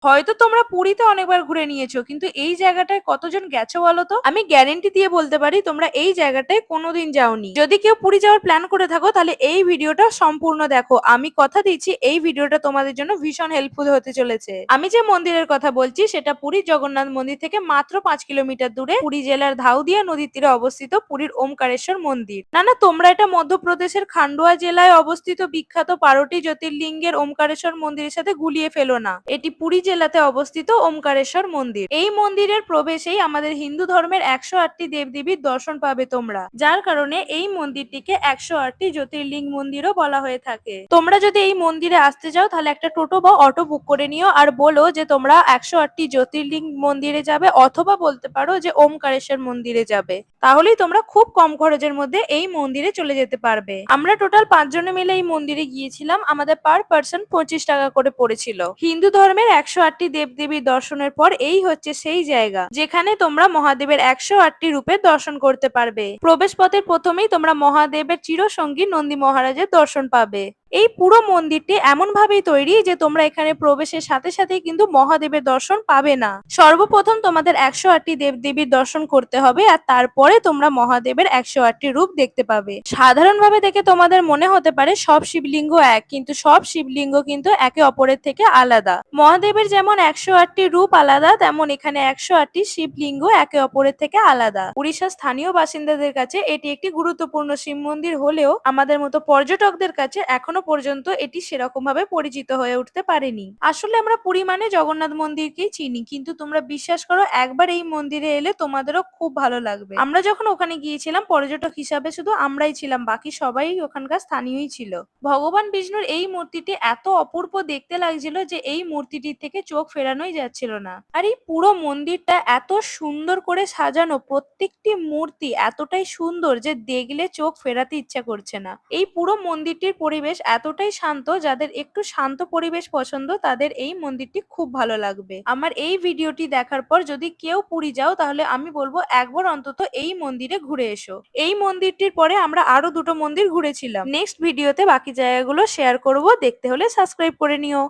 হয়তো তোমরা পুরীতে অনেকবার ঘুরে নিয়েছো, কিন্তু এই জায়গাটায় কতজন গেছো বলো তো? আমি গ্যারেন্টি দিয়ে বলতে পারি তোমরা এই জায়গাটায় কোনোদিন যাওনি। যদি কেউ পুরী যাওয়ার প্ল্যান করে থাকো তাহলে এই ভিডিওটা সম্পূর্ণ দেখো। আমি কথা দিচ্ছি এই ভিডিওটা তোমাদের জন্য ভীষণ হেল্পফুল হতে চলেছে। আমি যে মন্দিরের কথা বলছি সেটা পুরীর জগন্নাথ মন্দির থেকে মাত্র 5 কিলোমিটার দূরে পুরী জেলার ধাউদিয়া নদীর তীরে অবস্থিত পুরীর ওমকারেশ্বর মন্দির। না না, তোমরা এটা মধ্যপ্রদেশের খান্ডোয়া জেলায় অবস্থিত বিখ্যাত 12টি জ্যোতির্লিঙ্গের ওমকারেশ্বর মন্দিরের সাথে গুলিয়ে ফেলো না। এটি পুরী জেলাতে অবস্থিত ওমকারেশ্বর মন্দির। এই মন্দিরের প্রবেশেই আমাদের হিন্দু ধর্মের 108টি দেবদেবীর দর্শন পাবে তোমরা, যার কারণে এই মন্দিরটিকে 108টি জ্যোতির্লিঙ্গ মন্দিরও বলা হয়ে থাকে। তোমরা যদি এই মন্দিরে আসতে চাও তাহলে একটা টোটো বা অটো বুক করে নিও আর বলো যে তোমরা 108টি জ্যোতির্লিঙ্গ মন্দিরে যাবে, অথবা বলতে পারো যে ওমকারেশ্বর মন্দিরে যাবে। তাহলেই তোমরা খুব কম খরচের মধ্যে এই মন্দিরে চলে যেতে পারবে। আমরা টোটাল 5 জনে মিলে এই মন্দিরে গিয়েছিলাম। আমাদের পার পার্সন 25 টাকা করে পড়েছিল। হিন্দু ধর্মের 108টি দেবদেবীর দর্শনের পর এই হচ্ছে সেই জায়গা যেখানে তোমরা মহাদেবের 108টি রূপের দর্শন করতে পারবে। প্রবেশ পথের প্রথমেই তোমরা মহাদেবের চিরসঙ্গী নন্দী মহারাজের দর্শন পাবে। এই পুরো মন্দিরটি এমন ভাবেই তৈরি যে তোমরা এখানে প্রবেশের সাথে সাথে কিন্তু মহাদেবের দর্শন পাবে না। সর্বপ্রথম তোমাদের 108টি দেবদেবীর দর্শন করতে হবে আর তারপরে তোমরা মহাদেবের 108টি রূপ দেখতে পাবে। সাধারণভাবে দেখে তোমাদের মনে হতে পারে সব শিবলিঙ্গ এক, কিন্তু সব শিবলিঙ্গ কিন্তু একে অপরের থেকে আলাদা। মহাদেবের যেমন 108টি রূপ আলাদা, তেমন এখানে 108টি শিবলিঙ্গ একে অপরের থেকে আলাদা। উড়িষ্যার স্থানীয় বাসিন্দাদের কাছে এটি একটি গুরুত্বপূর্ণ শিব মন্দির হলেও আমাদের মতো পর্যটকদের কাছে এখনো পর্যন্ত এটি সেরকম ভাবে পরিচিত হয়ে উঠতে পারেনি। আসলে আমরা পুরী মানে জগন্নাথ মন্দিরকেই চিনি, কিন্তু তোমরা বিশ্বাস করো একবার এই মন্দিরে এলে তোমাদেরও খুব ভালো লাগবে। আমরা যখন ওখানে গিয়েছিলাম পর্যটক হিসাবে শুধু আমরাই ছিলাম, বাকি সবাই ওখানকার স্থানীয়ই ছিল। ভগবান বিষ্ণুর এই মূর্তিটি এত অপূর্ব দেখতে লাগছিল যে এই মূর্তিটির থেকে চোখ ফেরানোই যাচ্ছিল না। আর এই পুরো মন্দিরটা এত সুন্দর করে সাজানো, প্রত্যেকটি মূর্তি এতটাই সুন্দর যে দেখলে চোখ ফেরাতে ইচ্ছা করছে না। এই পুরো মন্দিরটির পরিবেশ এতটাই শান্ত, যাদের একটু শান্ত পরিবেশ পছন্দ তাদের এই মন্দিরটি খুব ভালো লাগবে। আমার এই ভিডিওটি দেখার পর যদি কেউ পুরী যাও তাহলে আমি বলবো একবার অন্তত এই মন্দিরে ঘুরে এসো। এই মন্দিরটির পরে আমরা আরো দুটো মন্দির ঘুরেছিলাম। নেক্সট ভিডিওতে বাকি জায়গাগুলো শেয়ার করব, দেখতে হলে সাবস্ক্রাইব করে নিও।